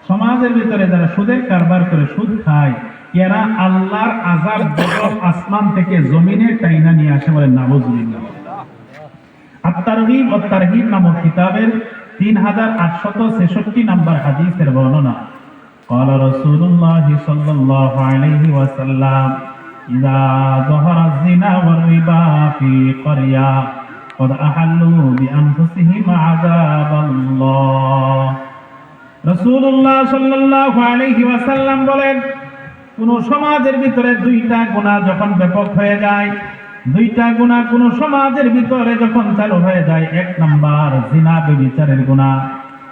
সমাজের ভিতরে যারা সুদের কারবার করে সুদ খায় এরা আল্লাহর আযাব গজব আসমান থেকে জমিনে টাইনা নিয়ে আসে, বলেন নাউযুবিল্লাহ। আত-তারগীব ওয়াত তারহিব নামক কিতাবের 3866 নম্বর হাদিসের বর্ণনা। قال رسول الله صلى الله عليه وسلم إذا ظهر الزنا والربا في قرية قد أحلوا بأنفسهم عذاب الله। রাসূলুল্লাহ সাল্লাল্লাহু আলাইহি ওয়াসাল্লাম বলেন, কোন সমাজের ভিতরে দুইটা গুনাহ যখন ব্যাপক হয়ে যায়, দুইটা গুনাহ কোন সমাজের ভিতরে যখন চালু হয়ে যায়, এক নাম্বার জিনা ব্যভিচারের গুনাহ,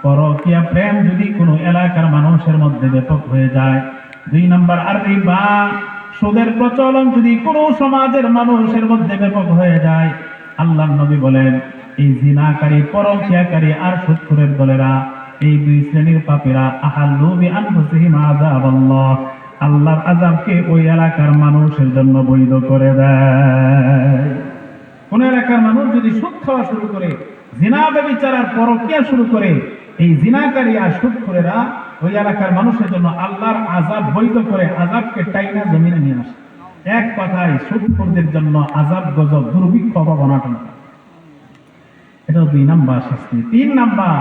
পরকীয়া প্রেম যদি কোন এলাকার মানুষের মধ্যে ব্যাপক হয়ে যায়, দুই নাম্বার আর রিবা সুদের প্রচলন যদি কোন সমাজের মানুষের মধ্যে ব্যাপক হয়ে যায়, আল্লাহর নবী বলেন এই জিনাকারী, পরকীয়াকারী আর সুদখোরের দলেরা, এই দুই শ্রেণীর পাপীরা আহাল্লু বিআনফুসিহিম আযাবাল্লাহ, আল্লাহর আযাবকে ওই এলাকার মানুষের জন্য বৈধ করে দেয়। কোন এলাকার মানুষ যদি সুদ খাওয়া শুরু করে, জিনা ব্যভিচার আর পরকীয়া শুরু করে, এই জিনাকারী আর সুদখোরেরা ওই এলাকার মানুষের জন্য আল্লাহর আযাব বৈধ করে, আযাবকে টাইনা জমিনে নিয়ে আসে। এক কথায় সুদখোরদের জন্য আযাব গজব, দুর্ভিক্ষ, অভাব-অনাটন। এটা দুই নাম্বার শাস্তি। তিন নাম্বার,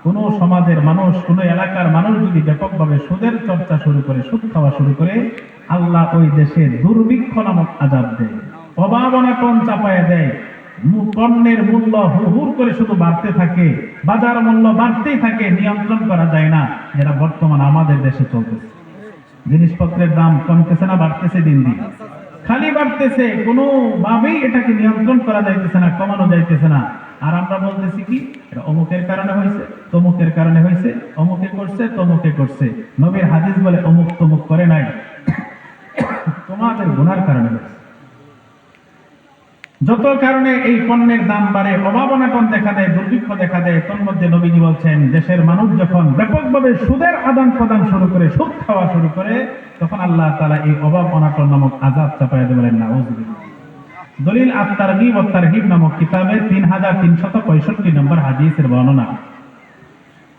কোন সমাজের মানুষ, কোন এলাকার মানুষ যদি ব্যাপকভাবে সুদের চর্চা শুরু করে, সুদ খাওয়া শুরু করে, আল্লাহ ওই দেশে দুর্ভিক্ষ নামক আযাব দেয়, অভাব-অনাটন চাপায়া দেয়, পণ্যের মূল্য হুড় করে শুধু বাড়তে থাকে, বাজার মূল্য বাড়তেই থাকে, নিয়ন্ত্রণ করা যায় না, যেটা বর্তমান আমাদের দেশে চলতেছে। জিনিসপত্রের দাম কমতেছে না, বাড়তেছে, দিন দিন খালি বাড়তেছে, কোনোভাবেই এটাকে নিয়ন্ত্রণ করা যাইতেছে না, কমানো যাইতেছে না। আর আমরা বলতেছি কি, এটা অমুকের কারণে হয়েছে, তমুকের কারণে হয়েছে, অমুকে করছে, তমুকে করছে। নবীর হাদিস বলে অমুক তমুক করে নাই, তোমাদের গুনার কারণে হয়েছে। যত কারণে এই পণ্যের দাম বাড়ে, অভাব-অনাটন দেখা দেয়, দুর্ভিক্ষ দেখা দেয়, তোর মধ্যে নবীজি বলছেন দেশের মানুষ যখন ব্যাপকভাবে সুদের আদান প্রদান শুরু করে, সুদ খাওয়া শুরু করে, তখন আল্লাহ তাআলা এই অভাব-অনাটন নামক আযাব চাপায়া দেন, বলেন নাউযুবিল্লাহ। দলিল আত-তারগীব ওয়াত তারহিব নামক কিতাবের 3365 নম্বর হাদিসের বর্ণনা।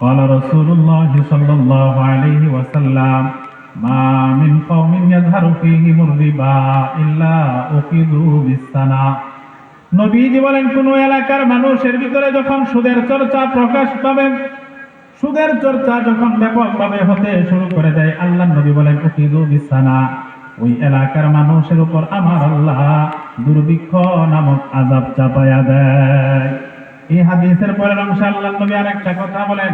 قال رسول الله صلى الله عليه وسلم ما من قوم يظهر فيهم الربا إلا أخذوا بالسنة। নবীজি বলেন, কোন এলাকার মানুষের ভিতরে যখন সুদের চর্চা প্রকাশ পাবে, সুদের চর্চা যখন ব্যাপকভাবে হতে শুরু করে দেয়, আল্লাহর নবী বলেন উখিযু বিসানা, ওই এলাকার মানুষের উপর আমার আল্লাহ দুর্ভিক্ষ নামক আযাব চাপায়া দেয়। এই হাদিসের পরের অংশে আল্লাহর নবী আরেকটা কথা বলেন,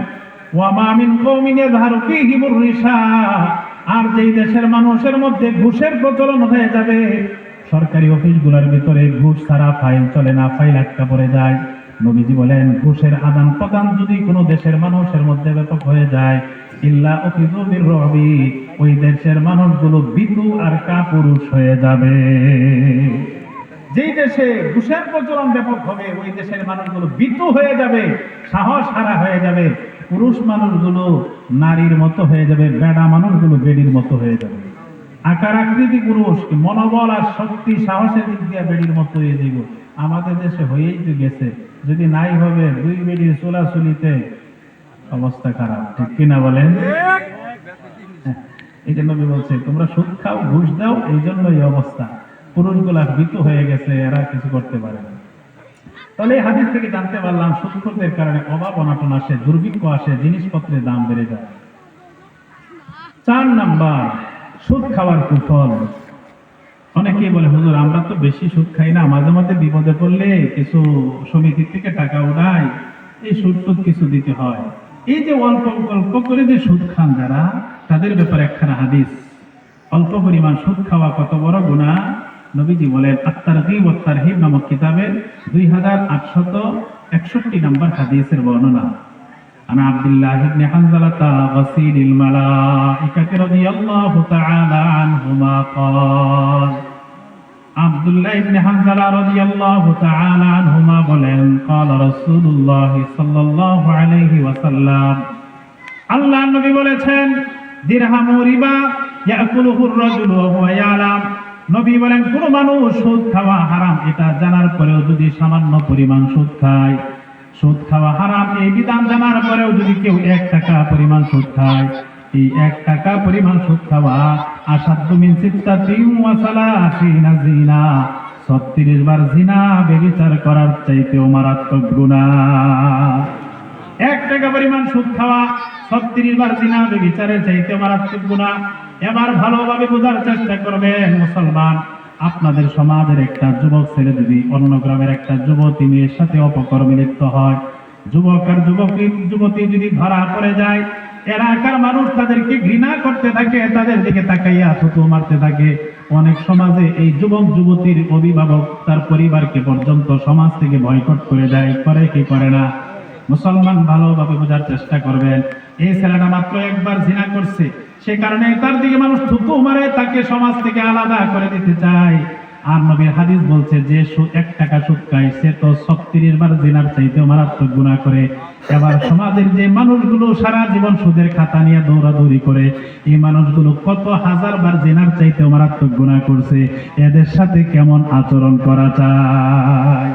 ওয়া মা মিন কওমিন ইয়াযহারু ফীহিমুর রিশা, আর যেই দেশের মানুষের মধ্যে ঘুষের প্রচলন হয়ে যাবে, সরকারি অফিসগুলোর ভিতরে ঘুষ ছাড়া ফাইল চলে না, ফাইল আটকা পড়ে যায়, নবীজি বলেন ঘুষের আদান প্রদান যদি কোনো দেশের মানুষের মধ্যে ব্যাপক হয়ে যায়, ইল্লা উখিযু বির-রুবি, ওই দেশের মানুষগুলো ভীতু আর কাপুরুষ হয়ে যাবে। যেই দেশে ঘুষের প্রচলন ব্যাপক হবে, ওই দেশের মানুষগুলো ভীতু হয়ে যাবে, সাহস হারা হয়ে যাবে, পুরুষ মানুষগুলো নারীর মতো হয়ে যাবে, বেড়া মানুষগুলো বেড়ির মতো হয়ে যাবে। আকার আকৃতি পুরুষ, মনোবল আর শক্তি সাহসের দিক দিয়ে বেড়ির মতো হয়ে যাব। আমাদের দেশে হয়েই তো গেছে, যদি নাই হবে দুই বেড়ির চুলাচুলিতে অবস্থা খারাপ, ঠিক কিনা বলেন? এই জন্য বলছে তোমরা সুদ খাও, ঘুষ দাও, এই জন্য এই অবস্থা। পুরুষগুলা ভীতু হয়ে গেছে, এরা কিছু করতে পারে না। তাহলে এই হাদিস থেকে জানতে পারলাম সুদখোরদের কারণে অভাব-অনাটন আসে, দুর্ভিক্ষ আসে, জিনিসপত্রের দাম বেড়ে যায়। 4 নাম্বার, সুদ খাওয়ার কুফল। অনেকেই বলে হুজুর আমরা তো বেশি সুদ খাই না, মাঝে মাঝে বিপদে পড়লে কিছু সমিতি থেকে টাকা উঠাই, এই সুদ টুদ কিছু দিতে হয়। এই যে অল্প অল্প করে যে সুদ খান যারা, তাদের ব্যাপারে একখানা হাদিস। অল্প পরিমাণ সুদ খাওয়া কত বড় গুনাহ, নবীজি বলেন আত-তারগীব ওয়াত তারহিব নামক কিতাবের 2861 নম্বর হাদিসের বর্ণনা। আনা আব্দুল্লাহ ইবনে হানজালাতা গাসিলিল মালাইকাতি রাদিয়াল্লাহু তাআলা আনহুমা ক্বাল, আব্দুল্লাহ ইবনে হানজালা রাদিয়াল্লাহু তাআলা আনহুমা বলেন, ক্বালা রাসূলুল্লাহ সাল্লাল্লাহু আলাইহি ওয়াসাল্লাম, আল্লাহর নবী বলেছেন দিরহামু রিবা ইয়াকুলুহু আর-রাজুলু ওয়া হুয়া ইয়ালাম। নবী বলেন কোন মানুষ সুদ খাওয়া হারাম এটা জানার পরেও যদি সামান্য পরিমাণ সুদ খায়, সুদ খাওয়া হারাম এই বিধান জানার পরেও যদি কেউ 1 টাকা পরিমাণ সুদ খায়, এই 1 টাকা পরিমাণ সুদ খাওয়া আসাদ্দু মিন সিত্তাতিন ওয়া সালাসিনা জিনা, 36 বার জিনা ব্যভিচার করার চাইতেও মারাত্মক গুনাহ। 1 টাকা পরিমাণ সুদ খাওয়া 36 বার জিনা ব্যভিচারের চাইতেও মারাত্মক গুনাহ। এবার ভালোভাবে বোঝার চেষ্টা করবেন মুসলমান, আপনাদের সমাজের একটা যুবক ছেলে যদি অন্য গ্রামের একটা যুবতী মেয়ের সাথে অপকর্মে লিপ্ত হয়, যুবক আর যুবতী যদি ধরা পড়ে যায়, এলাকার মানুষ তাদেরকে ঘৃণা করতে থাকে, তাদের দিকে তাকাইয়া থুতু মারতে থাকে। অনেক সমাজে এই যুবক যুবতীর অভিভাবক তার পরিবারকে পর্যন্ত সমাজ থেকে বয়কট করে দেয়, করে কি করে না? মুসলমান ভালোভাবে বোঝার চেষ্টা করবেন, এই ছেলেটা মাত্র একবার জিনা করছে, সে কারণে তার দিকে মানুষ থুতু মারে, তাকে সমাজ থেকে আলাদা করে দিতে চায়। আর নবীর হাদিস বলছে যে 1 টাকা সুদ খায় সে তো 36 বার জিনার চাইতেও মারাত্মক গুনাহ করে। এবার সমাজের যে মানুষগুলো সারা জীবন সুদের খাতা নিয়ে দৌড়াদৌড়ি করে, এই মানুষগুলো কত হাজার বার জিনার চাইতেও মারাত্মক গুনাহ করছে, এদের সাথে কেমন আচরণ করা চায়?